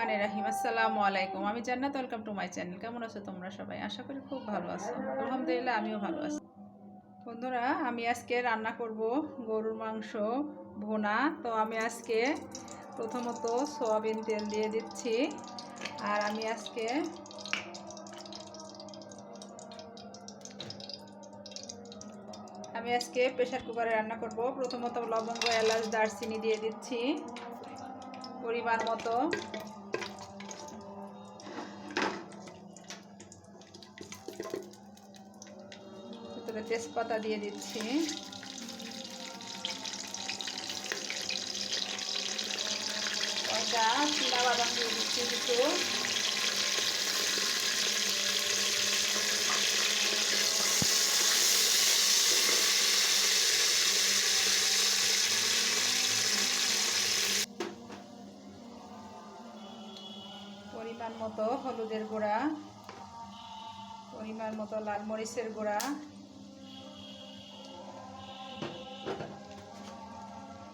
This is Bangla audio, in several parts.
রহমানির রহিম। আসসালামু আলাইকুম। আমি জান্নাত, ওয়েলকাম টু মাই চ্যানেল। কেমন আছো তোমরা সবাই? আশা করি খুব ভালো আছো। আলহামদুলিল্লাহ আমিও ভালো আছি। বন্ধুরা, আমি আজকে রান্না করব গরুর মাংস ভুনা। তো আমি আজকে প্রথমত সয়াবিন তেল দিয়ে দিচ্ছি। আর আমি আজকে প্রেসার কুকারে রান্না করব। প্রথমত লবঙ্গ, এলাচ, দারচিনি দিয়ে দিচ্ছি পরিমাণ মতো। তেজপাতা দিয়ে দিচ্ছি, চীনা বাদাম দিয়ে দিচ্ছি কিছু, পরিমাণ মতো হলুদের গুঁড়া, পরিমাণ মতো লাল মরিচের গুঁড়া,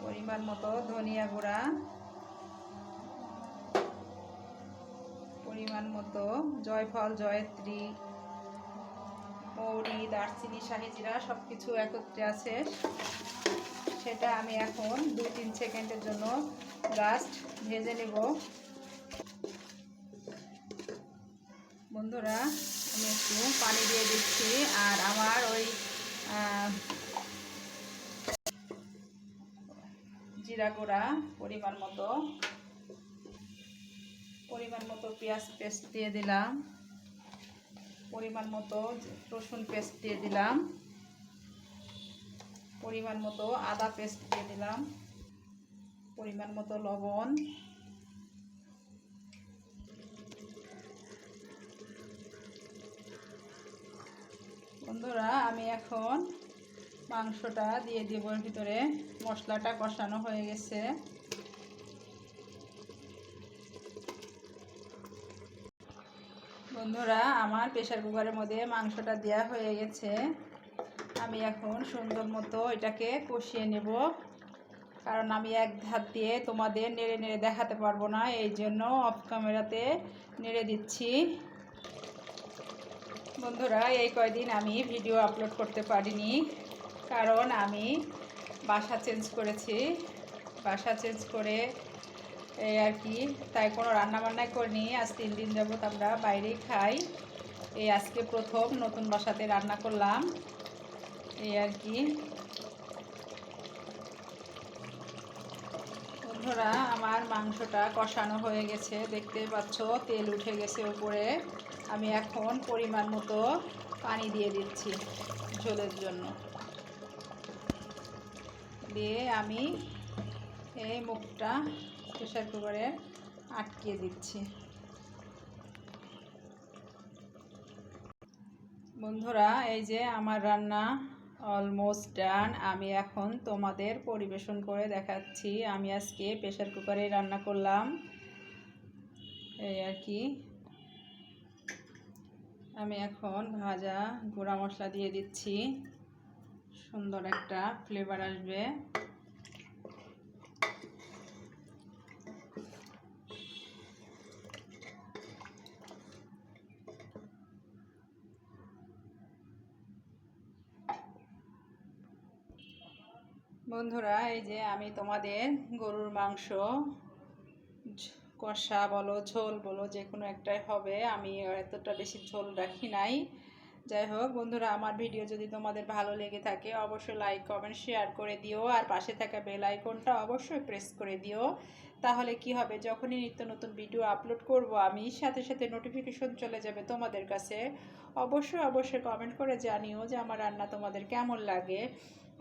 পরিমাণ মতো ধনিয়া গুঁড়া, পরিমাণ মতো জয়ফল, জয়ত্রী, মৌরি, দারচিনি, শাহি জিরা সব কিছু একত্রে আছে। সেটা আমি এখন 2-3 সেকেন্ডের জন্য জাস্ট ভেজে নেব। বন্ধুরা, আমি একটু পানি দিয়ে দিচ্ছি। আর আমার ওই জিরা গুঁড়া পরিমাণ মতো পেঁয়াজ পেস্ট দিয়ে দিলাম, পরিমাণ মতো রসুন পেস্ট দিয়ে দিলাম, পরিমাণ মতো আদা পেস্ট দিয়ে দিলাম, পরিমাণ মতো লবণ, বন্ধুরা আমি এখন মাংসটা দিয়ে দেব। এর ভিতরে মশলাটা কষানো হয়ে গেছে। বন্ধুরা, আমার প্রেসার কুকারের মধ্যে মাংসটা দেওয়া হয়ে গেছে। আমি এখন সুন্দর মতো এটাকে কষিয়ে নেব, কারণ আমি এক ধার দিয়ে তোমাদের নেড়ে নেড়ে দেখাতে পারবো না, এই জন্য অফ ক্যামেরাতে নেড়ে দিচ্ছি। বন্ধুরা, এই কয়দিন আমি ভিডিও আপলোড করতে পারিনি, কারণ আমি বাসা চেঞ্জ করেছি। বাসা চেঞ্জ করে এই আর কি, তাই কোনো রান্নাবান্নাই করিনি। আজ 3 দিন যাবত আমরা বাইরেই খাই। এই আজকে প্রথম নতুন বাসাতে রান্না করলাম, এই আর কি। বন্ধুরা, আমার মাংসটা কষানো হয়ে গেছে, দেখতে পাচ্ছ তেল উঠে গেছে উপরে। আমি এখন পরিমাণ মতো পানি দিয়ে দিচ্ছি ঝোলের জন্য। দিয়ে আমি এই মুখটা প্রেসার কুকারে আটকিয়ে দিচ্ছি। বন্ধুরা, এই যে আমার রান্না অলমোস্ট ডান। আমি এখন তোমাদের পরিবেশন করে দেখাচ্ছি। আমি আজকে প্রেসার কুকারে রান্না করলাম, এই আর কি। আমি এখন ভাজা গুঁড়া মশলা দিয়ে দিচ্ছি, সুন্দর একটা ফ্লেভার আসবে। বন্ধুরা, এই যে আমি তোমাদের গরুর মাংস কষা বলো ঝোল বলো যে কোনো একটাই হবে, আমি এতটা বেশি ঝোল রাখি নাই। যাই হোক বন্ধুরা, আমার ভিডিও যদি তোমাদের ভালো লেগে থাকে অবশ্যই লাইক, কমেন্ট, শেয়ার করে দিও। আর পাশে থাকা বেল আইকনটা অবশ্যই প্রেস করে দিও। তাহলে কি হবে, যখনই নিত্য নতুন ভিডিও আপলোড করব আমি সাথে সাথে নোটিফিকেশন চলে যাবে তোমাদের কাছে। অবশ্যই কমেন্ট করে জানিও যে আমার রান্না তোমাদের কেমন লাগে।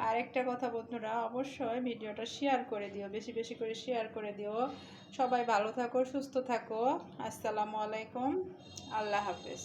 আর একটা কথা বন্ধুরা, অবশ্যই ভিডিওটা শেয়ার করে দিও, বেশি বেশি করে শেয়ার করে দিও। সবাই ভালো থাকো, সুস্থ থাকো। আসসালামু আলাইকুম, আল্লাহ হাফেজ।